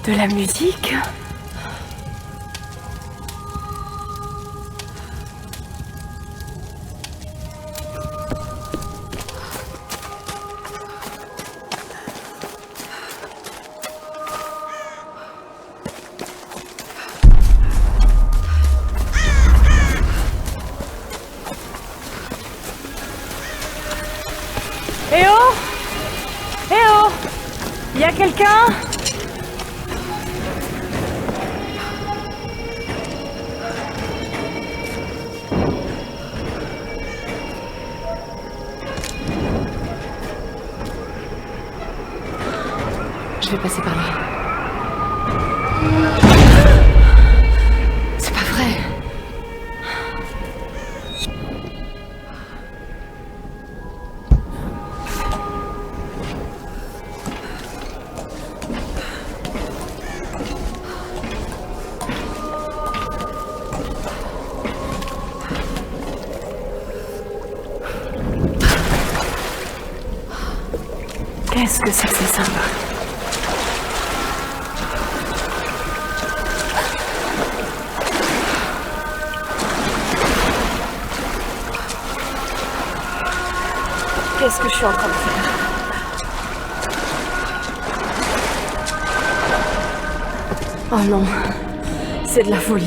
De la musique? Eh oh! Eh oh! Y a quelqu'un? Je vais passer par là. C'est pas vrai. Qu'est-ce que c'est que ces symboles? Qu'est-ce que je suis en train de faire? Oh non, c'est de la folie.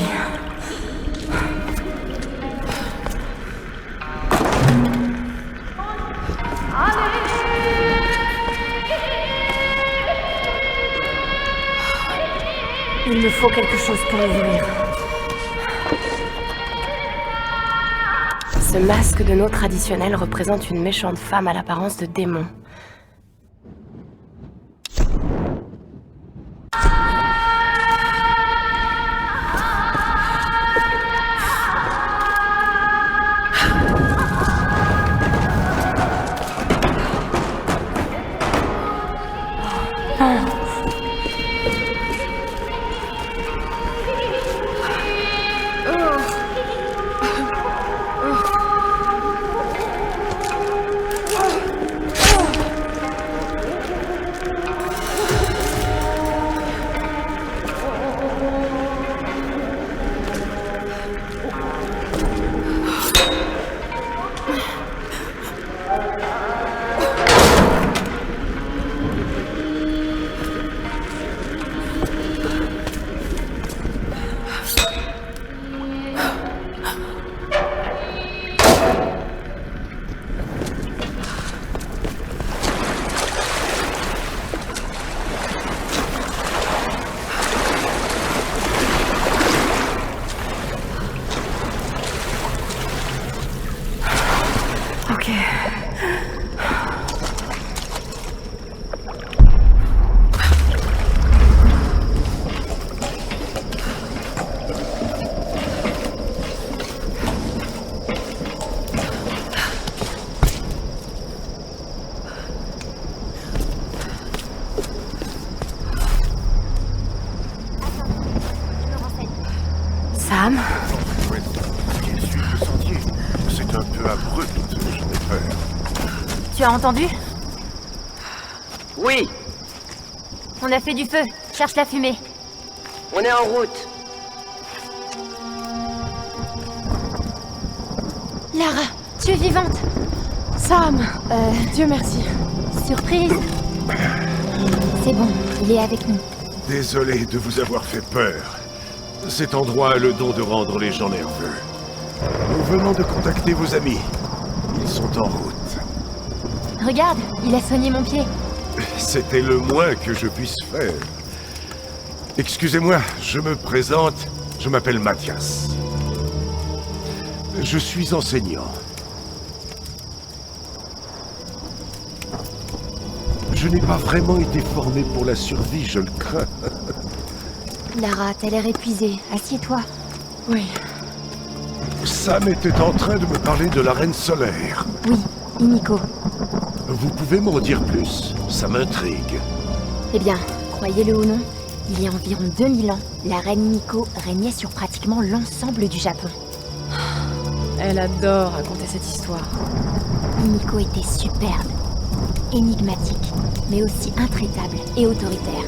Il me faut quelque chose pour l'ouvrir. Ce masque de nos traditionnels représente une méchante femme à l'apparence de démon. Ok. Sam? Oui, il suit le sentier. C'est un peu abrupt, j'en ai peur. Tu as entendu? Oui, On a fait du feu. Cherche la fumée. on est en route. Lara, tu es vivante. Sam! Dieu merci. Surprise. C'est bon, il est avec nous. Désolé de vous avoir fait peur. Cet endroit a le don de rendre les gens nerveux. Nous venons de contacter vos amis. Ils sont en route. Regarde, il a soigné mon pied. C'était le moins que je puisse faire. Excusez-moi, je me présente. Je m'appelle Mathias. Je suis enseignant. Je n'ai pas vraiment été formé pour la survie, je le crains. Lara, t'as l'air épuisée. Assieds-toi. Oui. Sam était en train de me parler de la Reine Solaire. Oui, Himiko. Vous pouvez m'en dire plus? Ça m'intrigue. Eh bien, croyez-le ou non, il y a environ 2000 ans, la reine Himiko régnait sur pratiquement l'ensemble du Japon. Elle adore raconter cette histoire. Himiko était superbe, énigmatique, mais aussi intraitable et autoritaire.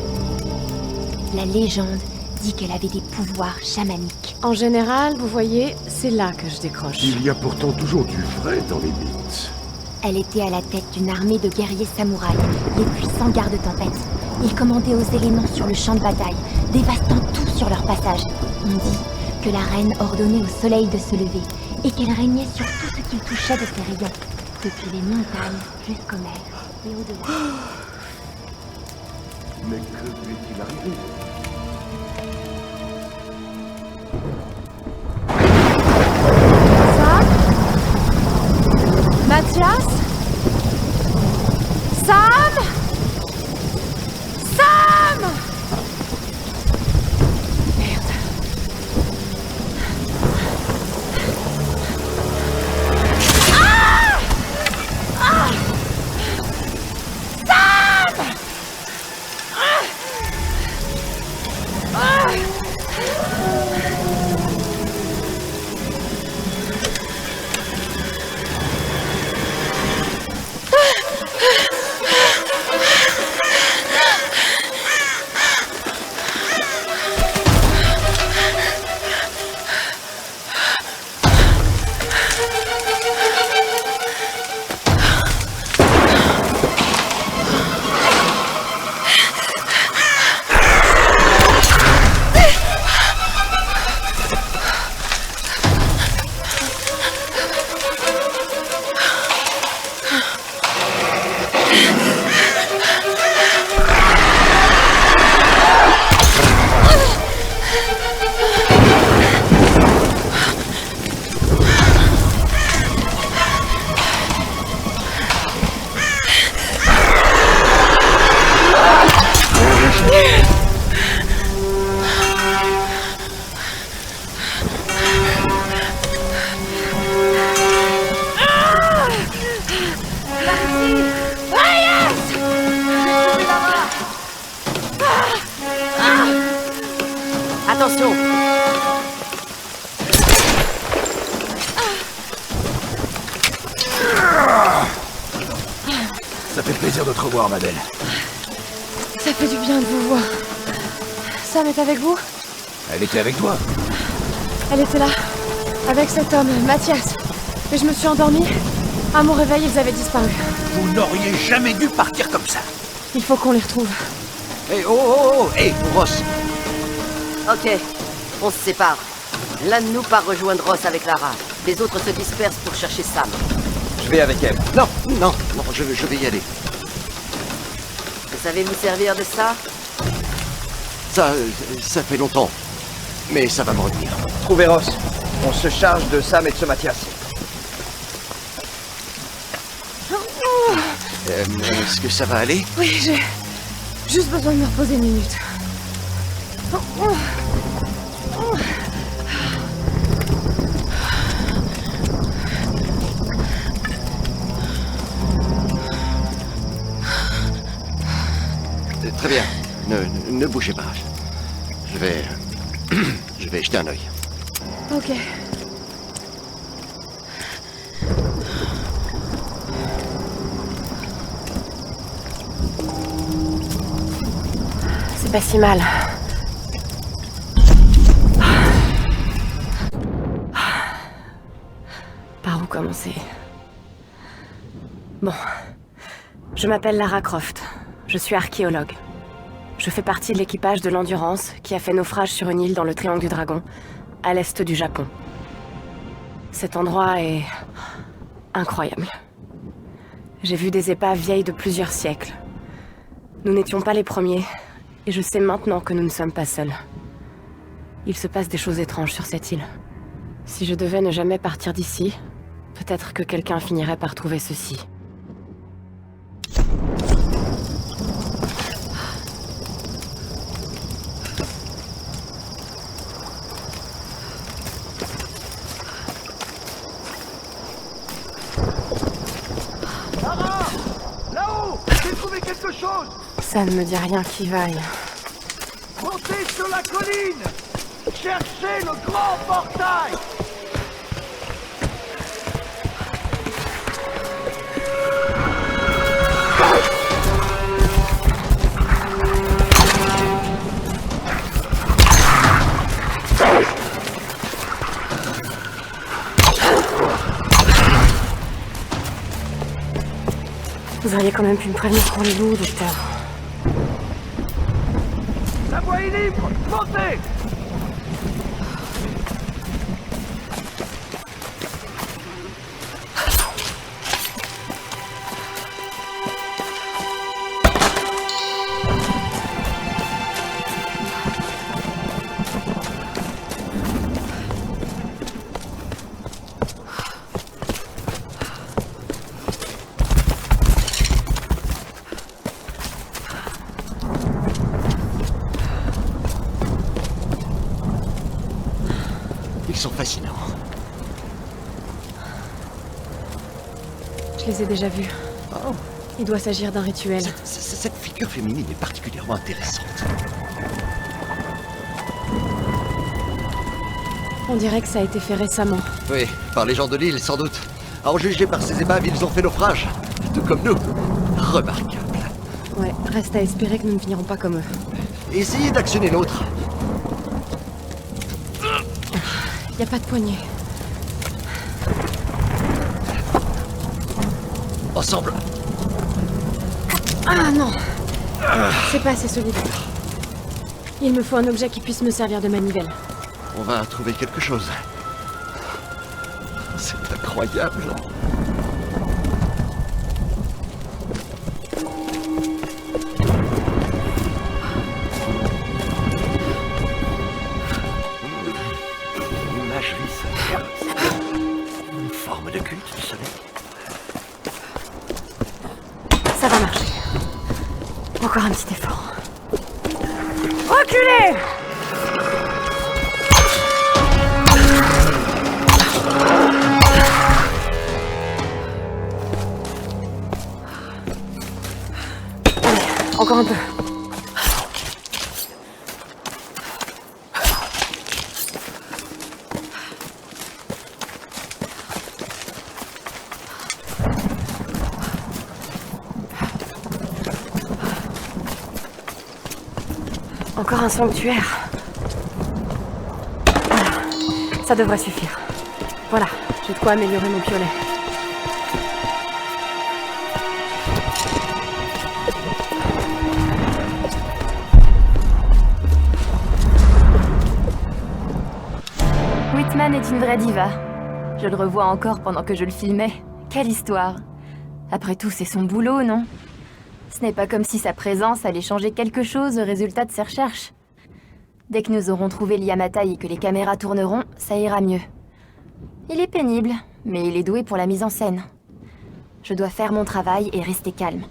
La légende dit qu'elle avait des pouvoirs chamaniques. En général, vous voyez, c'est là que je décroche. Il y a pourtant toujours du vrai dans les mythes. Elle était à la tête d'une armée de guerriers samouraïs, les puissants gardes-tempêtes. Ils commandaient aux éléments sur le champ de bataille, dévastant tout sur leur passage. On dit que la reine ordonnait au soleil de se lever et qu'elle régnait sur tout ce qu'il touchait de ses rayons, depuis les montagnes jusqu'aux mers et au-delà. Mais que lui est-il arrivé? Mathias? Sam? Sam! Merde. Ah! Ah! Sam! Ah! Ah! Attention! Ça fait plaisir de te revoir, ma belle. Ça fait du bien de vous voir. Sam est avec vous? Elle était avec toi? Elle était là, avec cet homme, Mathias. Et je me suis endormie. À mon réveil, ils avaient disparu. Vous n'auriez jamais dû partir comme ça. Il faut qu'on les retrouve. Hé, hé, Ross. Ok, on se sépare. L'un de nous part rejoindre Ross avec Lara. Les autres se dispersent pour chercher Sam. Je vais avec elle. Non, je vais y aller. Vous savez vous servir de ça? Ça fait longtemps. Mais ça va me revenir. Trouvez Ross. On se charge de Sam et de ce Mathias. Est-ce que ça va aller? Oui, j'ai juste besoin de me reposer une minute. Très bien. Ne bougez pas. Je vais... je vais jeter un œil. Ok. C'est pas si mal. Par où commencer? Bon. Je m'appelle Lara Croft. Je suis archéologue. Je fais partie de l'équipage de l'Endurance qui a fait naufrage sur une île dans le Triangle du Dragon, à l'est du Japon. Cet endroit est... incroyable. J'ai vu des épaves vieilles de plusieurs siècles. Nous n'étions pas les premiers, et je sais maintenant que nous ne sommes pas seuls. Il se passe des choses étranges sur cette île. Si je devais ne jamais partir d'ici, peut-être que quelqu'un finirait par trouver ceci. Là-haut! J'ai trouvé quelque chose! Ça ne me dit rien qui vaille. Montez sur la colline! Cherchez le grand portail! Vous auriez quand même pu me prévenir pour les loups, docteur. La voie est libre! Montez! Ils sont fascinants. Je les ai déjà vus. Oh, Il doit s'agir d'un rituel. cette figure féminine est particulièrement intéressante. On dirait que ça a été fait récemment. Oui, par les gens de l'île, sans doute. À en juger par ces épaves, ils ont fait naufrage. Tout comme nous. Remarquable. Ouais, reste à espérer que nous ne finirons pas comme eux. Essayez d'actionner l'autre. Y a pas de poignée. Ensemble. Ah non! C'est pas assez solide. Il me faut un objet qui puisse me servir de manivelle. On va trouver quelque chose. C'est incroyable. Une imagerie solaire. Une forme de culte du soleil. Ça va marcher. Encore un petit effort. Reculez! Allez, encore un peu. Encore un sanctuaire. Voilà. Ça devrait suffire. Voilà, j'ai de quoi améliorer mon piolet. Whitman est une vraie diva. Je le revois encore pendant que je le filmais. Quelle histoire! Après tout, c'est son boulot, non? Ce n'est pas comme si sa présence allait changer quelque chose au résultat de ses recherches. Dès que nous aurons trouvé le Yamatai et que les caméras tourneront, ça ira mieux. Il est pénible, mais il est doué pour la mise en scène. Je dois faire mon travail et rester calme.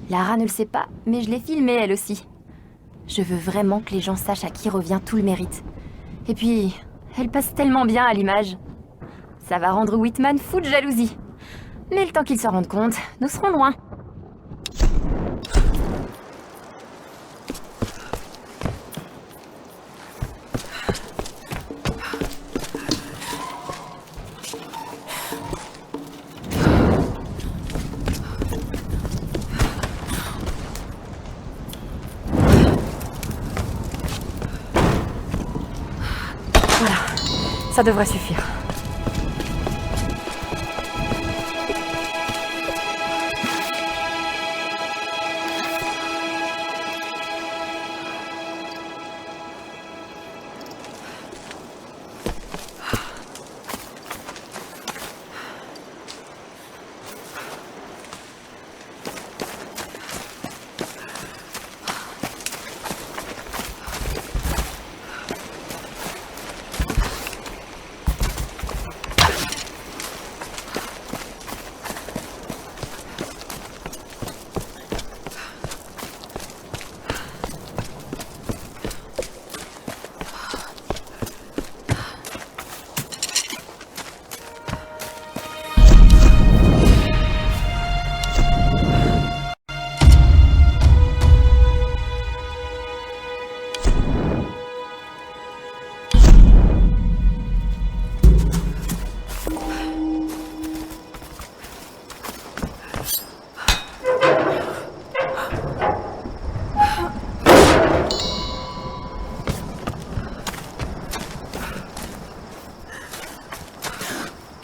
Lara ne le sait pas, mais je l'ai filmée elle aussi. Je veux vraiment que les gens sachent à qui revient tout le mérite. Et puis, elle passe tellement bien à l'image. Ça va rendre Whitman fou de jalousie. Mais le temps qu'il se rende compte, nous serons loin. Voilà, ça devrait suffire.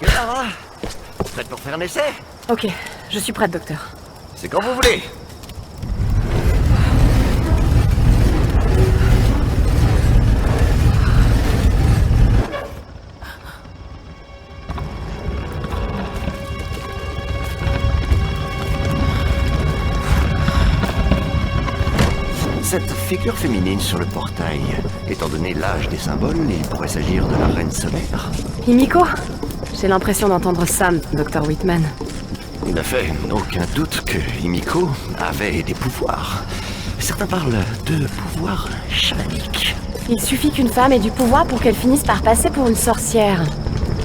Clara, prête pour faire un essai? Ok, je suis prête, docteur. C'est quand vous voulez. Cette figure féminine sur le portail, étant donné l'âge des symboles, il pourrait s'agir de la Reine Solaire. Himiko? J'ai l'impression d'entendre Sam, Dr. Whitman. Il n'a fait aucun doute que Himiko avait des pouvoirs. Certains parlent de pouvoirs chamaniques. Il suffit qu'une femme ait du pouvoir pour qu'elle finisse par passer pour une sorcière.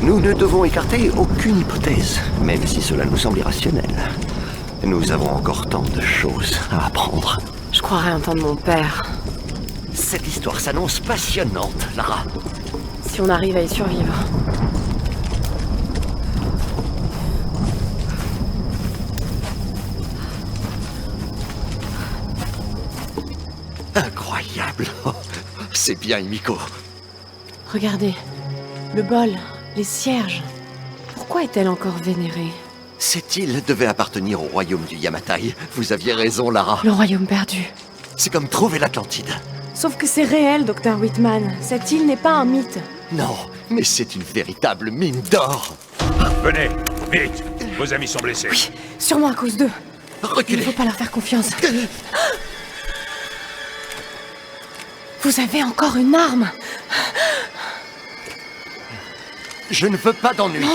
Nous ne devons écarter aucune hypothèse, même si cela nous semble irrationnel. Nous avons encore tant de choses à apprendre. Je croirais entendre mon père. Cette histoire s'annonce passionnante, Lara. Si on arrive à y survivre. Incroyable. Oh, c'est bien, Himiko. Regardez. Le bol, les cierges. Pourquoi est-elle encore vénérée? Cette île devait appartenir au royaume du Yamatai. Vous aviez raison, Lara. Le royaume perdu. C'est comme trouver l'Atlantide. Sauf que c'est réel, Dr. Whitman. Cette île n'est pas un mythe. Non, mais c'est une véritable mine d'or. Venez, vite. Vos amis sont blessés. Oui, sûrement à cause d'eux. Il ne Reculez. faut pas leur faire confiance. Vous avez encore une arme? Je ne veux pas d'ennui.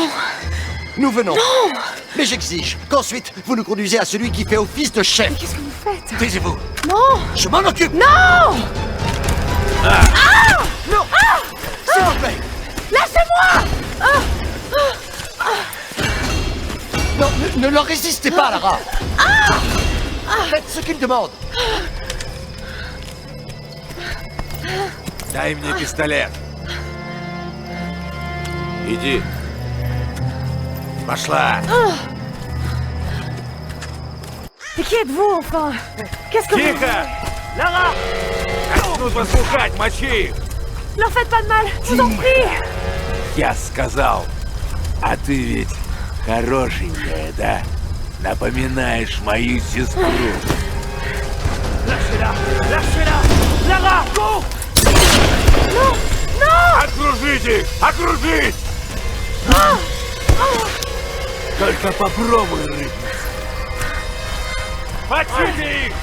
Nous venons. Non! Mais j'exige qu'ensuite, vous nous conduisez à celui qui fait office de chef. Mais qu'est-ce que vous faites? Taisez-vous. Non! Je m'en occupe. Non! Non. S'il vous plaît. Lâchez-moi! Non, ne leur résistez pas, Lara. Faites ce qu'ils demandent. Дай мне пистолет. Иди. Пошла. Mais qui êtes-vous, enfin? Qu'est-ce que vous... Тихо! Lara! Начнут вас пухать, мочи их. Leur faites pas de mal, je vous en prie! Я сказал. А ты ведь хорошенькая, да? Напоминаешь мою сестру. Lâchez-la! Lâchez-la! Lara, go! Окружите их! Окружить! Только попробуй рыбнуть. Мочите их!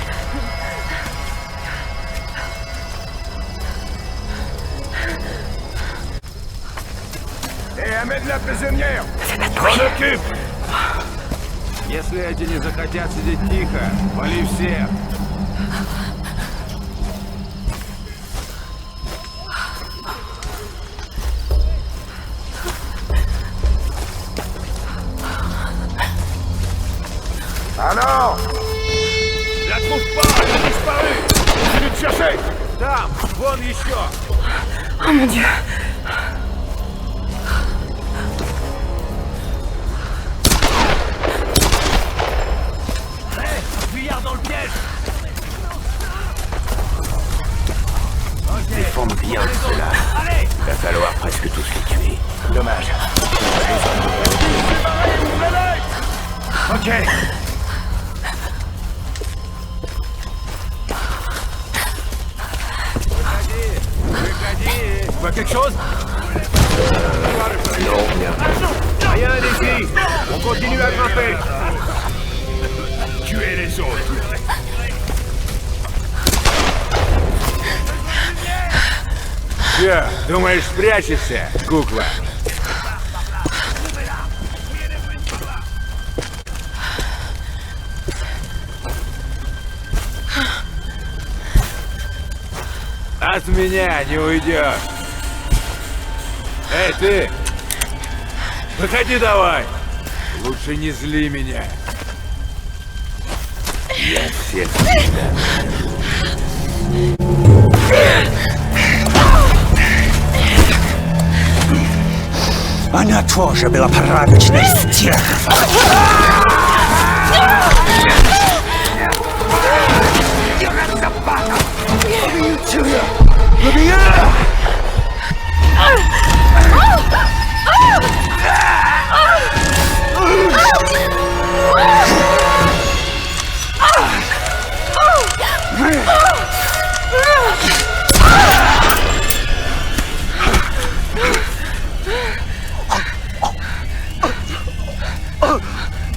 Et amène la prisonnière. M'en occupe. Если эти не захотят сидеть тихо, вали всех. Alors? Je la trouve pas, elle a disparu. Continue de chercher. Там, вон еще. Oh mon Dieu! Fuyard dans le piège! Défendre bien cela. Allez! Va falloir presque tous les tuer. Dommage. Ok. Выходи. Tu vois quelque chose? Non, rien. Rien, les filles. On continue à grimper. Tuez les autres. Че, думаешь, спрячешься, кукла? От меня не уйдешь. Эй, ты! Выходи давай! Лучше не зли меня. Я всех Она тоже была порядочной стервой.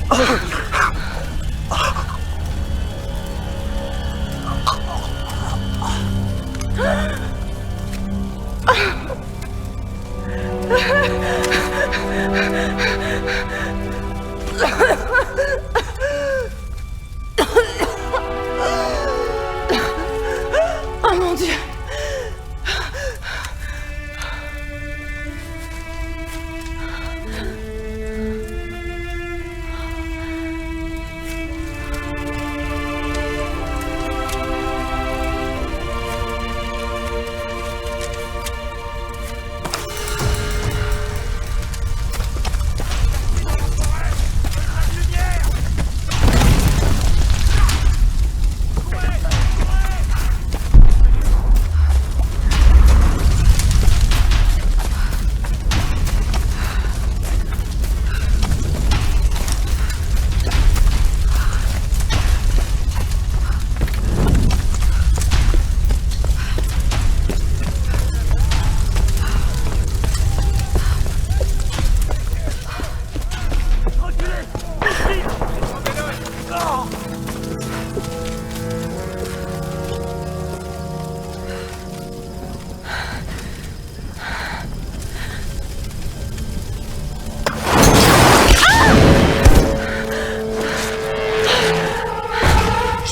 Oh mon Dieu!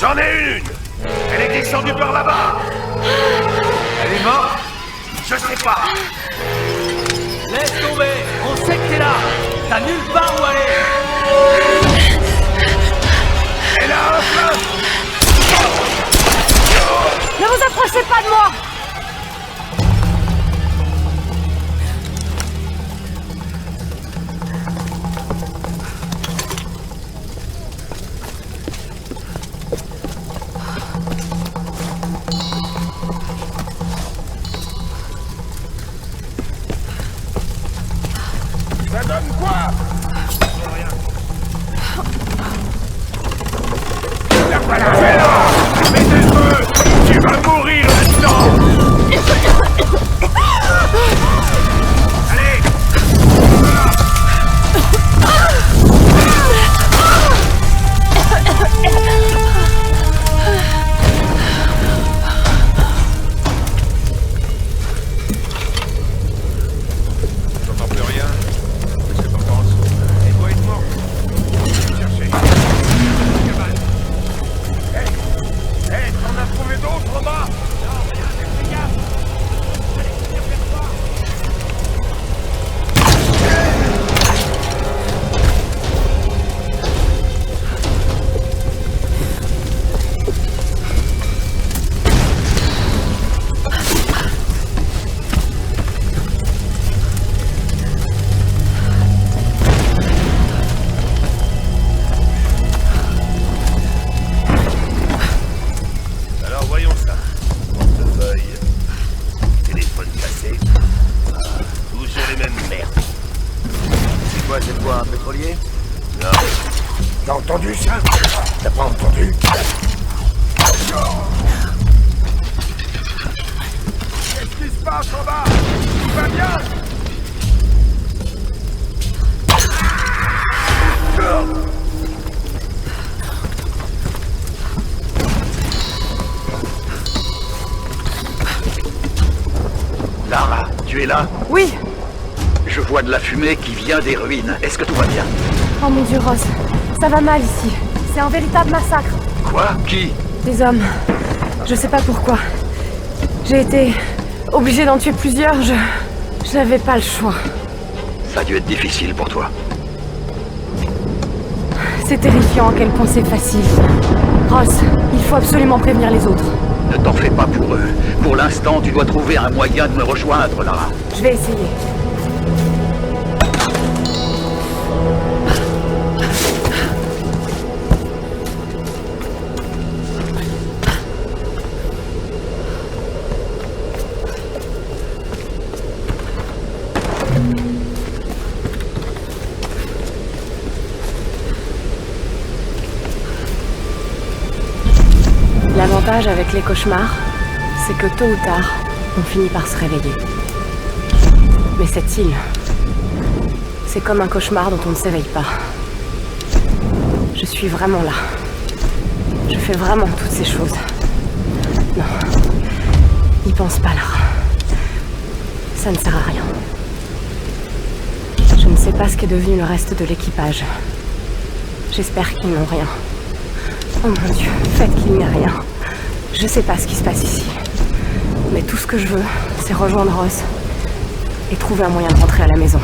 J'en ai une! Elle est descendue par là-bas! Elle est morte? Je sais pas! Laisse tomber! On sait que t'es là! T'as nulle part où aller! Elle a un feu! Ne vous approchez pas de moi! Ça donne quoi? T'as pas la fais là! Mettez le feu! Tu vas mourir là-dedans! Allez! J'entends plus rien. Qu'est-ce que t'en penses? Elle doit être morte. Cherchez. Cabane. Hey, t'en as trouvé d'autres en bas? Non, rien, fais gaffe. Allez, tire vers toi. Alors voyons ça. Portefeuille. Téléphone cassé. Toujours les mêmes merdes. C'est quoi cette voix, un pétrolier? Non. T'as entendu ça? T'as pas entendu? Qu'est-ce qui se passe en bas? Tout va bien? Lara, tu es là? Oui! Je vois de la fumée qui vient des ruines. Est-ce que tout va bien? Oh mon Dieu, Ross, ça va mal ici. C'est un véritable massacre. Quoi? Qui? Des hommes. Je sais pas pourquoi. J'ai été obligée d'en tuer plusieurs, je n'avais pas le choix. Ça a dû être difficile pour toi. C'est terrifiant à quel point c'est facile. Ross, il faut absolument prévenir les autres. Ne t'en fais pas pour eux. Pour l'instant, tu dois trouver un moyen de me rejoindre, Lara. Je vais essayer. L'avantage avec les cauchemars, c'est que tôt ou tard, on finit par se réveiller. Mais cette île, c'est comme un cauchemar dont on ne s'éveille pas. Je suis vraiment là. Je fais vraiment toutes ces choses. Non. N'y pense pas, Lara. Ça ne sert à rien. Je ne sais pas ce qu'est devenu le reste de l'équipage. J'espère qu'ils n'ont rien. Oh mon Dieu, faites qu'il n'y a rien. Je sais pas ce qui se passe ici. Mais tout ce que je veux, c'est rejoindre Ross et trouver un moyen de rentrer à la maison.